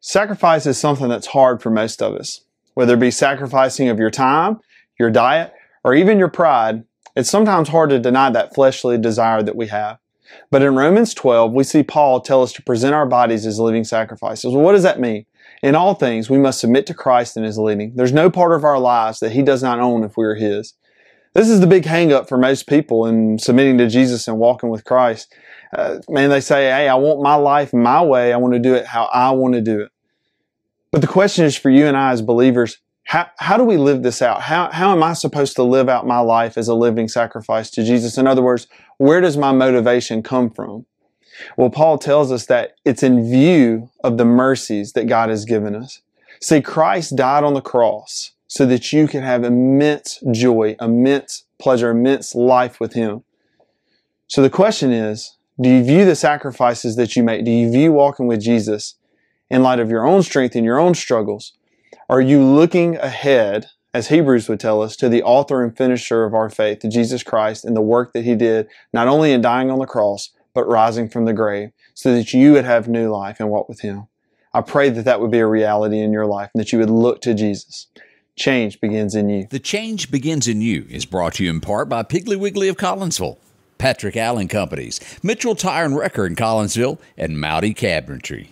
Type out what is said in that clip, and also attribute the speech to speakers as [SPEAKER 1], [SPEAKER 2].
[SPEAKER 1] Sacrifice is something that's hard for most of us. Whether it be sacrificing of your time, your diet, or even your pride, it's sometimes hard to deny that fleshly desire that we have. But in Romans 12, we see Paul tell us to present our bodies as living sacrifices. Well, what does that mean? In all things, we must submit to Christ and His leading. There's no part of our lives that He does not own if we are His. This is the big hang-up for most people in submitting to Jesus and walking with Christ. They say, hey, I want my life my way. I want to do it how I want to do it. But the question is for you and I as believers, how do we live this out? How am I supposed to live out my life as a living sacrifice to Jesus? In other words, where does my motivation come from? Well, Paul tells us that it's in view of the mercies that God has given us. See, Christ died on the cross so that you can have immense joy, immense pleasure, immense life with Him. So the question is, do you view the sacrifices that you make? Do you view walking with Jesus in light of your own strength and your own struggles? Are you looking ahead, as Hebrews would tell us, to the author and finisher of our faith, to Jesus Christ, and the work that He did, not only in dying on the cross, but rising from the grave, so that you would have new life and walk with Him? I pray that that would be a reality in your life, and that you would look to Jesus. Change begins in you.
[SPEAKER 2] The Change Begins in You is brought to you in part by Piggly Wiggly of Collinsville, Patrick Allen Companies, Mitchell Tire and Wrecker in Collinsville, and Mowdy Cabinetry.